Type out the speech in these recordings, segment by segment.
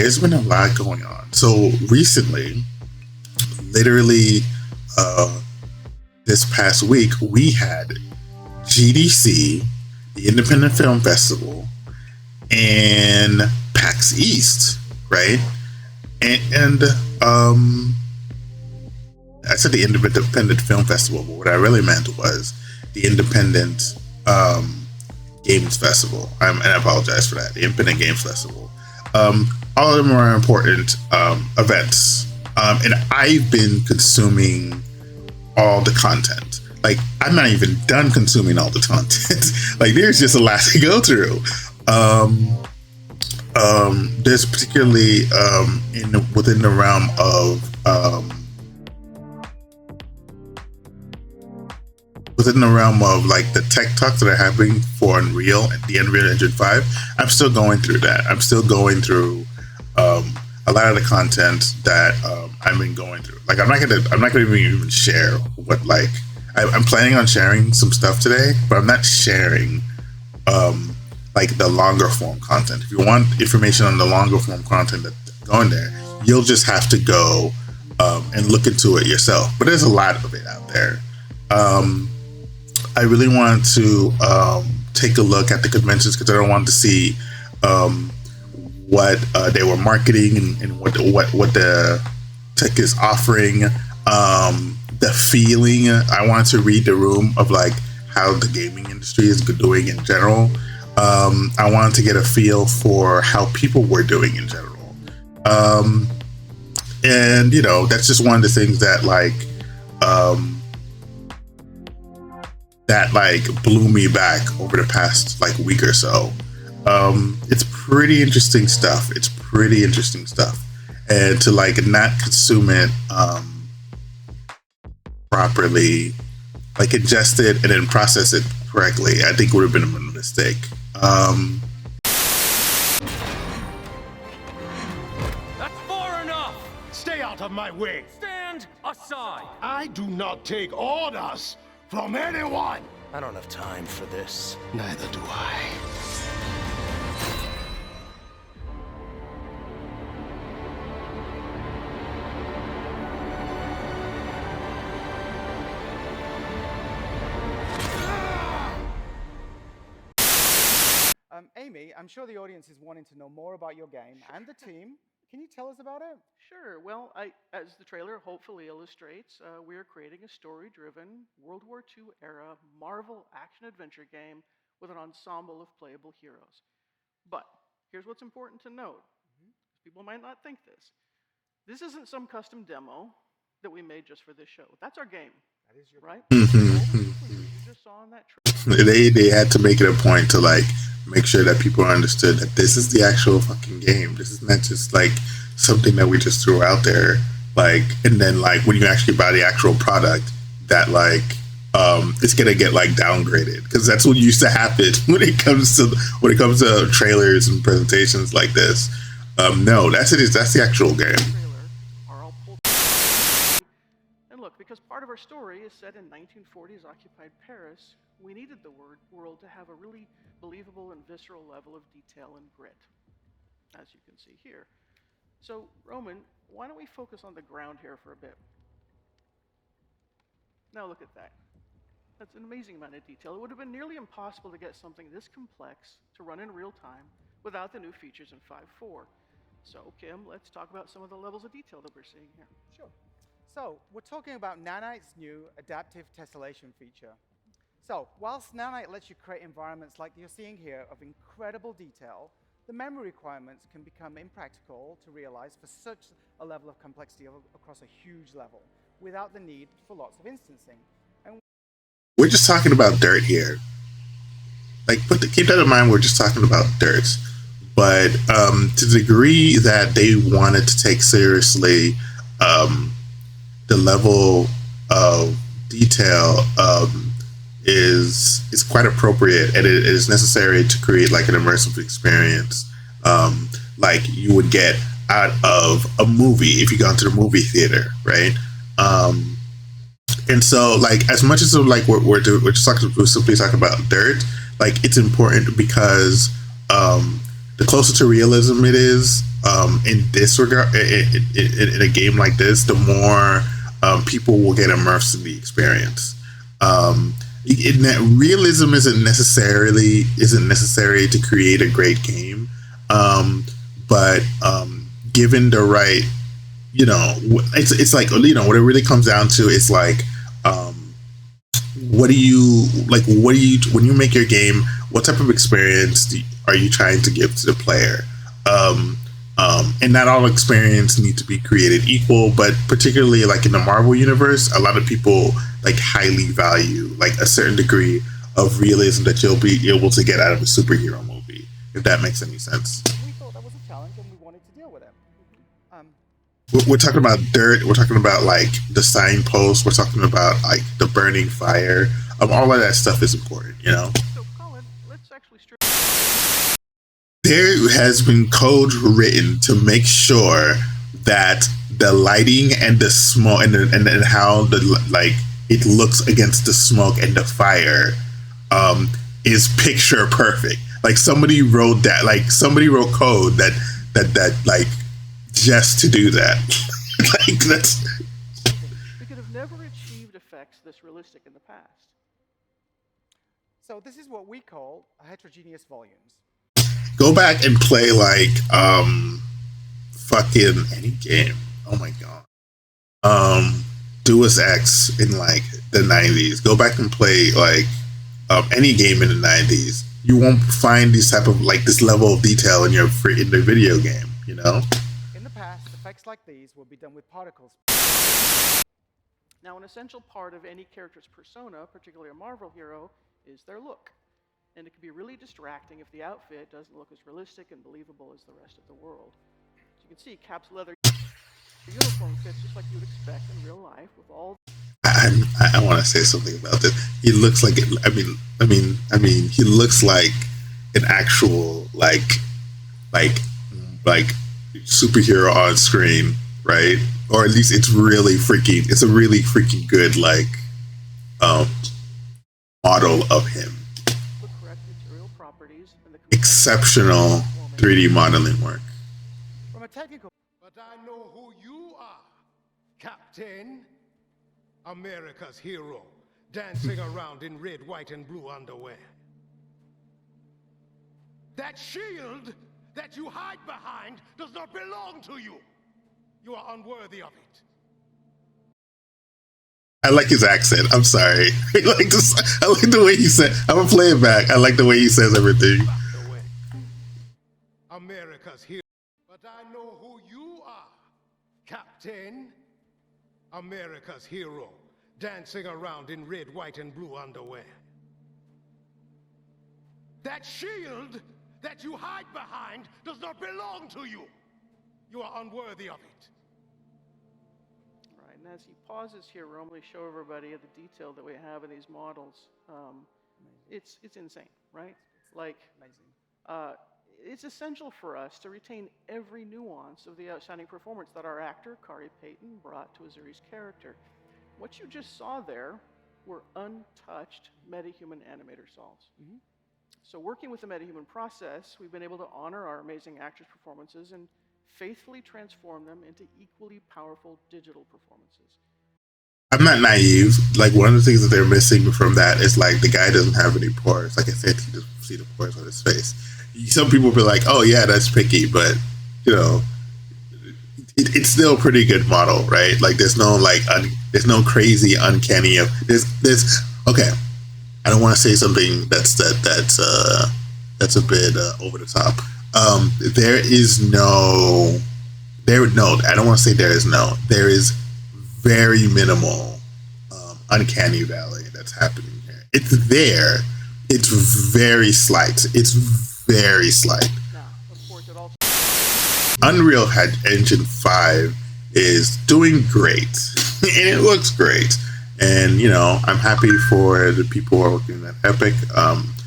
there's been a lot going on. So recently, literally this past week, we had GDC, the Independent Film Festival, and PAX East, right? And I said the Independent Film Festival, but what I really meant was the Independent Games Festival. And I apologize for that. The Independent Games Festival. All of them are important events. And I've been consuming all the content. Like, I'm not even done consuming all the content. Like, there's just a lot to go through. There's particularly within the realm of like the tech talks that are happening for Unreal and the Unreal Engine 5. I'm still going through that. I'm still going through a lot of the content that I've been going through. Like, I'm not gonna even share what, like, I'm planning on sharing some stuff today, but I'm not sharing like the longer form content. If you want information on the longer form content that's going there, you'll just have to go and look into it yourself. But there's a lot of it out there. I really want to take a look at the conventions because I don't want to see what they were marketing and what the tech is offering. The feeling, I want to read the room of like how the gaming industry is doing in general. I wanted to get a feel for how people were doing in general. And, you know, that's just one of the things that blew me back over the past like week or so. It's pretty interesting stuff. And to like not consume it properly, like ingest it and then process it correctly, I think would have been a mistake. That's far enough! Stay out of my way! Stand aside! I do not take orders from anyone! I don't have time for this. Neither do I. Amy, I'm sure the audience is wanting to know more about your game and the team. Can you tell us about it? Sure. Well, as the trailer hopefully illustrates, we are creating a story-driven World War II era Marvel action-adventure game with an ensemble of playable heroes. But here's what's important to note. People might not think this. This isn't some custom demo that we made just for this show. That's our game. That is your right? You just saw in that trailer. They had to make it a point to like make sure that people understood that this is the actual fucking game. This is not just like something that we just threw out there. Like, and then like when you actually buy the actual product, that like it's gonna get like downgraded, because that's what used to happen when it comes to trailers and presentations like this. No, that's it. That's the actual game. And look, because part of our story is set in 1940s occupied Paris, we needed the world to have a really believable and visceral level of detail and grit, as you can see here. So, Roman, why don't we focus on the ground here for a bit? Now look at that. That's an amazing amount of detail. It would have been nearly impossible to get something this complex to run in real time without the new features in 5.4. So, Kim, let's talk about some of the levels of detail that we're seeing here. Sure. So, we're talking about Nanite's new adaptive tessellation feature. So, whilst Nanite lets you create environments like you're seeing here of incredible detail, the memory requirements can become impractical to realize for such a level of complexity across a huge level, without the need for lots of instancing. And we're just talking about dirt here. Like, keep that in mind, we're just talking about dirt. But to the degree that they wanted to take seriously the level of detail is quite appropriate, and it is necessary to create like an immersive experience like you would get out of a movie if you go into the movie theater, right? And so like as much as like we're simply talking about dirt, like it's important because the closer to realism it is, in this regard, in a game like this, the more people will get immersed in the experience. Realism isn't necessary to create a great game, but given the right, it's like, what it really comes down to is like, when you make your game, what type of experience are you trying to give to the player? And not all experience need to be created equal, but particularly like in the Marvel universe, a lot of people like highly value like a certain degree of realism that you'll be able to get out of a superhero movie, if that makes any sense. We thought that was a challenge and we wanted to deal with it. We're talking about dirt. We're talking about like the signpost. We're talking about like the burning fire. All of that stuff is important, So, Colin, let's actually There has been code written to make sure that the lighting and the smoke and how it looks against the smoke and the fire is picture perfect. Like somebody wrote that. Like somebody wrote code that like just to do that. Like that's. We could have never achieved effects this realistic in the past. So this is what we call heterogeneous volumes. Go back and play like fucking any game. Oh my god. Deus Ex in like the 90s. Go back and play like any game in the 90s. You won't find these type of like this level of detail in the video game, In the past, effects like these will be done with particles. Now, an essential part of any character's persona, particularly a Marvel hero, is their look. And it can be really distracting if the outfit doesn't look as realistic and believable as the rest of the world. As you can see, Cap's leather uniform fits just like you would expect in real life with all. I want to say something about this. He looks like he looks like an actual like superhero on screen, right? Or at least it's a really freaking good like model of him. The correct material properties and the Exceptional 3D modeling work. From a technical. But I know who you are, Captain. America's hero, dancing around in red, white, and blue underwear. That shield that you hide behind does not belong to you. You are unworthy of it. I like his accent. I'm sorry. I like the way he said. I'm gonna play it back. I like the way he says everything. America's hero. But I know who you are, Captain. America's hero, dancing around in red, white, and blue underwear. That shield that you hide behind does not belong to you. You are unworthy of it. Right, and as he pauses here, we'll only show everybody the detail that we have in these models. It's insane, right? Like, Amazing. It's essential for us to retain every nuance of the outstanding performance that our actor, Kari Payton, brought to Azuri's character. What you just saw there were untouched metahuman animator solves. Mm-hmm. So working with the metahuman process, we've been able to honor our amazing actors' performances and faithfully transform them into equally powerful digital performances. I'm not naive. Like one of the things that they're missing from that is like the guy doesn't have any pores. Like I said, you just see the pores on his face. Some people will be like, "Oh yeah, that's picky," but it's still a pretty good model, right? Like there's no there's no crazy uncanny. There's okay. I don't want to say something that's a bit over the top. There is no. I don't want to say there is no. There is very minimal uncanny valley that's happening here. It's there. It's very slight. It's very slight. Now, of course, it also Unreal Engine 5 is doing great, and it looks great. And I'm happy for the people who are working at Epic.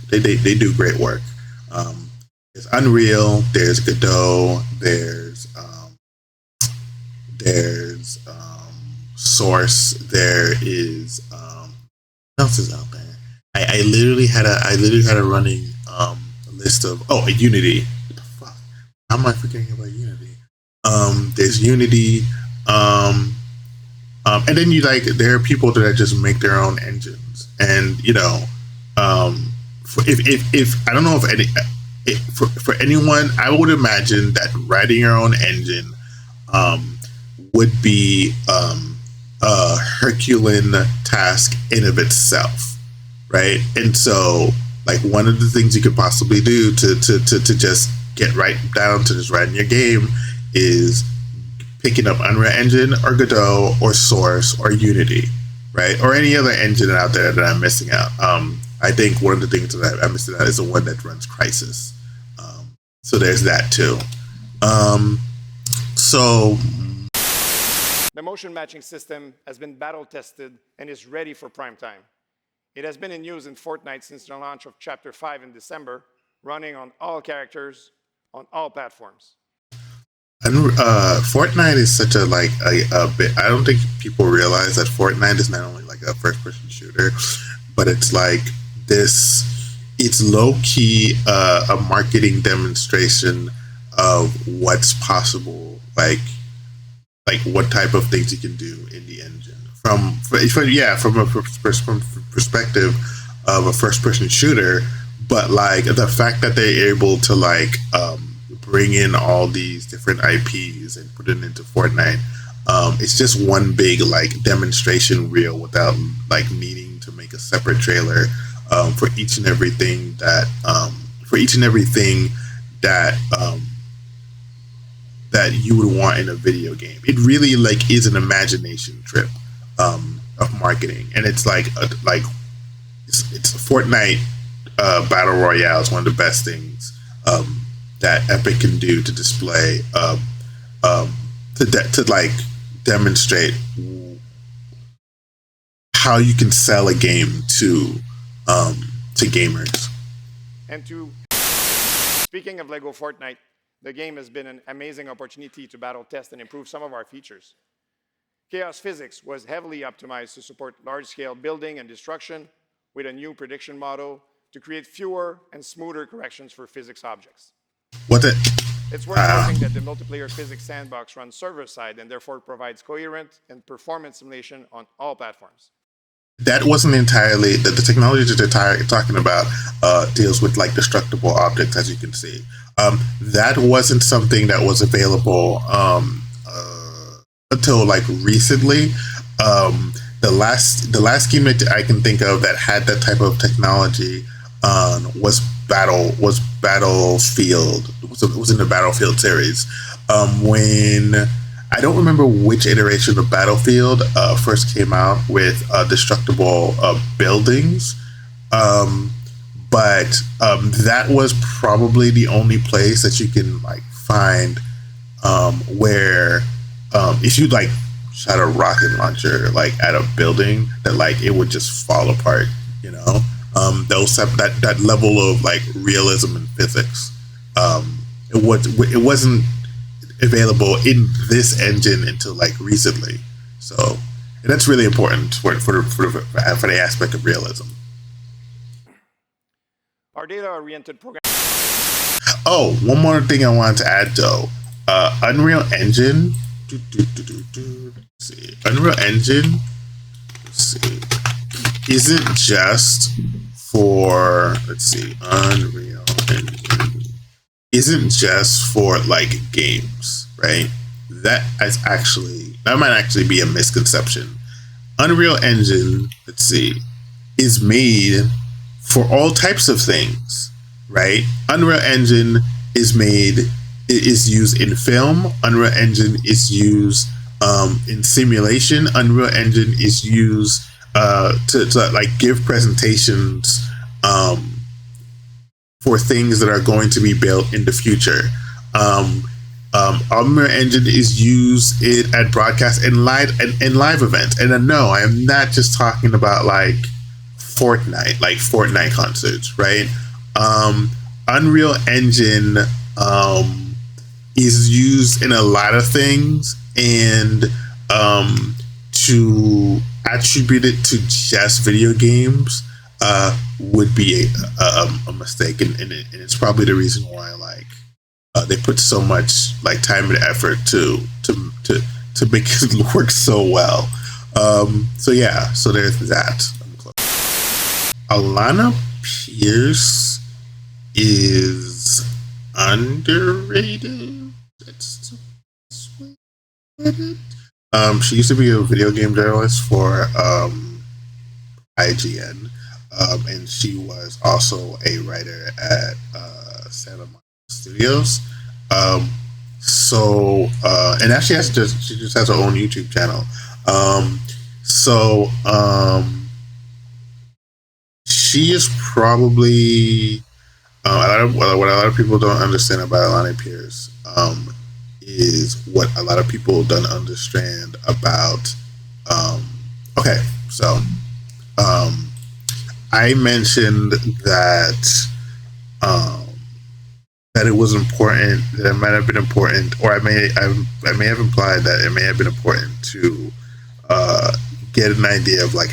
They do great work. There's Unreal. There's Godot. There's Source. There is what else is out there? I literally had a running list of Unity. What the fuck? how am I forgetting about Unity? There's Unity, and then there are people that just make their own engines, and if I don't know for anyone, I would imagine that writing your own engine would be a Herculean task in of itself, right? And so, like, one of the things you could possibly do to just get right down to just writing your game is picking up Unreal Engine or Godot or Source or Unity, right? Or any other engine out there that I'm missing out. I think one of the things that I'm missing out is the one that runs Crysis. So there's that too. The motion matching system has been battle tested and is ready for prime time. It has been in use in Fortnite since the launch of Chapter 5 in December, running on all characters, on all platforms. And Fortnite is such a bit. I don't think people realize that Fortnite is not only like a first-person shooter, but it's like this. It's low-key a marketing demonstration of what's possible, like what type of things you can do in the engine from a perspective of a first-person shooter. But like the fact that they're able to bring in all these different IPs and put it into Fortnite, it's just one big demonstration reel without needing to make a separate trailer for each and everything that that you would want in a video game. It really is an imagination trip of marketing, and it's it's Fortnite Battle Royale is one of the best things that Epic can do to display to demonstrate how you can sell a game to gamers. And speaking of Lego Fortnite, the game has been an amazing opportunity to battle test and improve some of our features. Chaos physics was heavily optimized to support large-scale building and destruction with a new prediction model to create fewer and smoother corrections for physics objects. It's worth noting that the multiplayer physics sandbox runs server-side and therefore provides coherent and performance simulation on all platforms. That wasn't entirely the technology that they're talking about deals with destructible objects, as you can see. That wasn't something that was available until recently. The last game that I can think of that had that type of technology was Battlefield. It was in the Battlefield series. When I don't remember which iteration of Battlefield first came out with destructible buildings, but that was probably the only place that you can find where if you shot a rocket launcher at a building that it would just fall apart, that level of realism and physics. It wasn't available in this engine until recently, so that's really important for the aspect of realism. Our data-oriented program. Oh, one more thing I wanted to add though. Unreal Engine. Let's see. Unreal Engine. Isn't just for. Let's see. Unreal Engine isn't just for games, right? That might actually be a misconception. Unreal Engine, let's see, is made for all types of things, right? Unreal Engine is used in film. Unreal Engine is used in simulation. Unreal Engine is used to give presentations for things that are going to be built in the future. Unreal Engine is used at broadcast and live events. And no, I am not just talking about Fortnite concerts, right? Unreal Engine is used in a lot of things, and to attribute it to just video games would be a mistake, and it's probably the reason why they put so much like time and effort to make it work so well. So yeah, so there's that. Alana Pierce is underrated. That's she used to be a video game journalist for IGN, and she was also a writer at Santa Monica Studios. And actually she just has her own YouTube channel. She is probably what a lot of people don't understand about Alana Pierce is what a lot of people don't understand about. I mentioned that that it was important, that it might have been important, or I may have implied that it may have been important to get an idea of like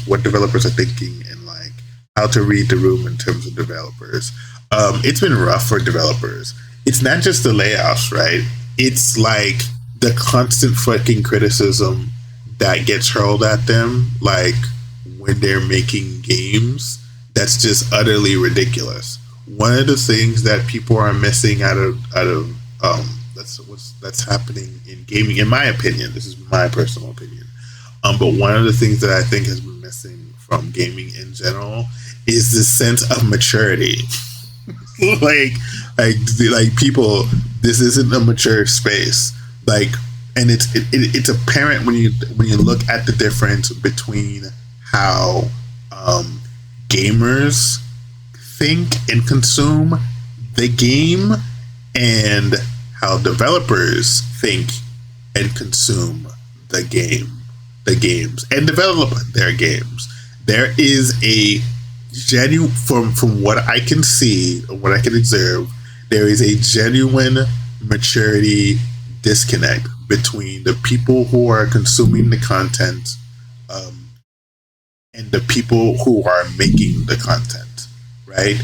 what developers are thinking, and like how to read the room in terms of developers. It's been rough for developers. It's not just the layoffs, right? It's like the constant fucking criticism that gets hurled at them, like when they're making games. That's just utterly ridiculous. One of the things that people are missing out of that's happening in gaming, in my opinion, this is my personal opinion, but one of the things that I think has been missing from gaming in general is the sense of maturity. like people, this isn't a mature space. Like, and it's apparent when you look at the difference between how gamers think and consume the game and how developers think and consume the games and develop their games. There is a genuine, from what I can see, what I can observe, there is a genuine maturity disconnect between the people who are consuming the content and the people who are making the content, right?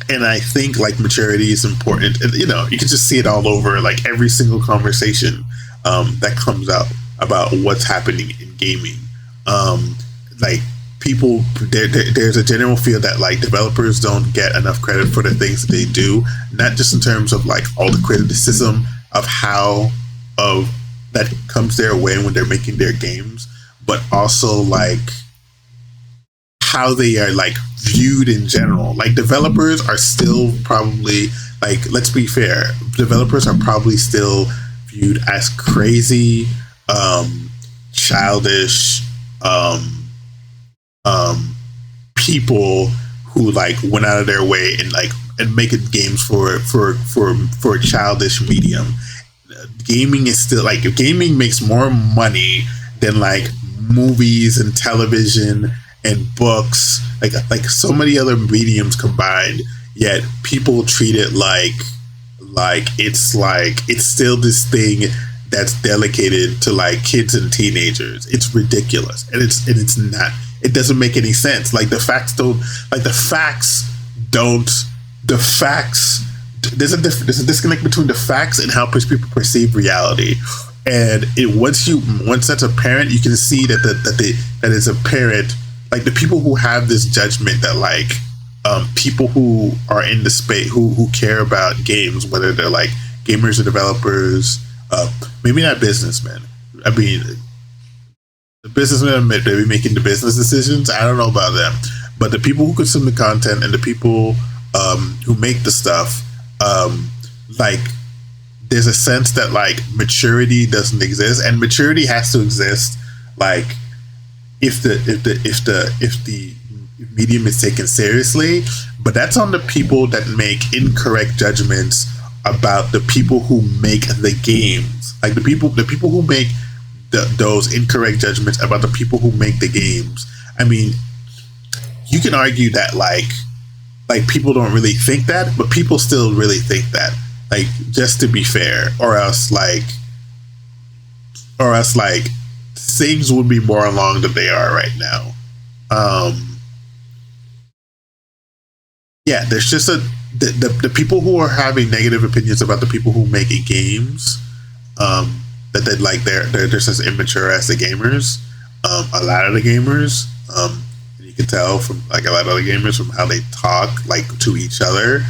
And I think like maturity is important, and you can just see it all over, like every single conversation that comes out about what's happening in gaming. Like people, there's a general feel that like developers don't get enough credit for the things that they do, not just in terms of like all the criticism of how that comes their way when they're making their games, but also like how they are like viewed in general. Like developers are still probably, like, let's be fair, developers are probably still viewed as crazy, childish people who like went out of their way and making games for a childish medium. Gaming is still like, gaming makes more money than like movies and television and books, like so many other mediums combined, yet people treat it like it's still this thing that's dedicated to like kids and teenagers. It's ridiculous, and it's not. It doesn't make any sense. Like the facts. There's a disconnect between the facts and how people perceive reality. And once that's apparent, you can see that is apparent. Like the people who have this judgment that like people who are in the space who care about games, whether they're like gamers or developers, maybe not businessmen. I mean, the businessmen may be making the business decisions. I don't know about them, but the people who consume the content and the people who make the stuff, like there's a sense that like maturity doesn't exist, and maturity has to exist like if the medium is taken seriously. But that's on the people that make incorrect judgments about the people who make the games. Like the people who make those incorrect judgments about the people who make the games. I mean, you can argue that like people don't really think that, but people still really think that. Like, just to be fair, or else things would be more along than they are right now. Yeah, there's just the people who are having negative opinions about the people who make games, that they like they're just as immature as the gamers. A lot of the gamers, you can tell from like a lot of the gamers from how they talk like to each other.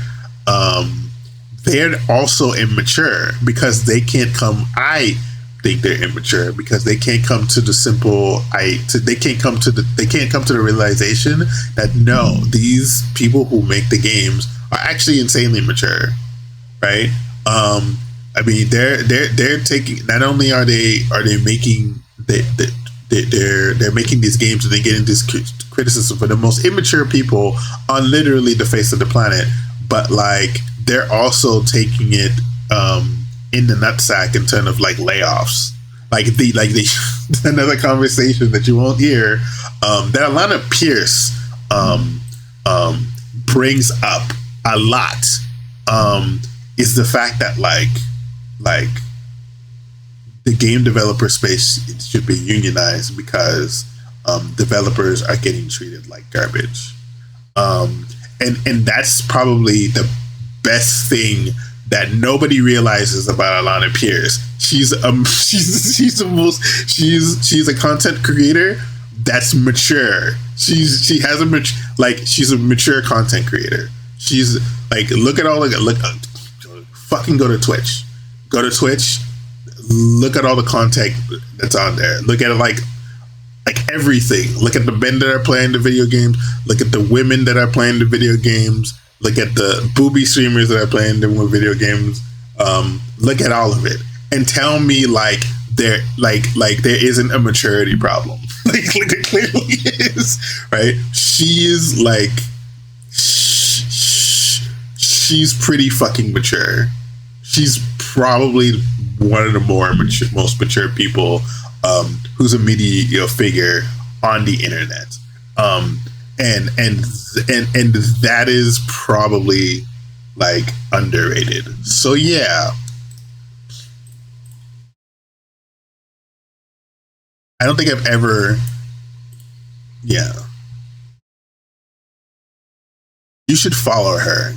They're also immature because they can't come. I think they're immature because they can't come to the simple. They can't come to the realization that no, these people who make the games are actually insanely mature, right? I mean, they're taking. Not only are they making they're making these games and they're getting this criticism for the most immature people on literally the face of the planet, but like they're also taking it in the nutsack in terms of like layoffs. Like another conversation that you won't hear that Alana Pierce brings up a lot is the fact that like the game developer space should be unionized because developers are getting treated like garbage, and that's probably the best thing that nobody realizes about Alana Pierce. She's a content creator that's mature. She's a mature content creator. She's like, look at all the fucking go to Twitch. Look at all the content that's on there. Look at it like everything. Look at the men that are playing the video games. Look at the women that are playing the video games. Look at the booby streamers that are playing the video games. Look at all of it and tell me like there isn't a maturity problem. Like there clearly is, right? She is like she's pretty fucking mature. She's probably one of the most mature people who's a media figure on the internet, and that is probably like underrated. So yeah, I don't think I've ever. Yeah, you should follow her.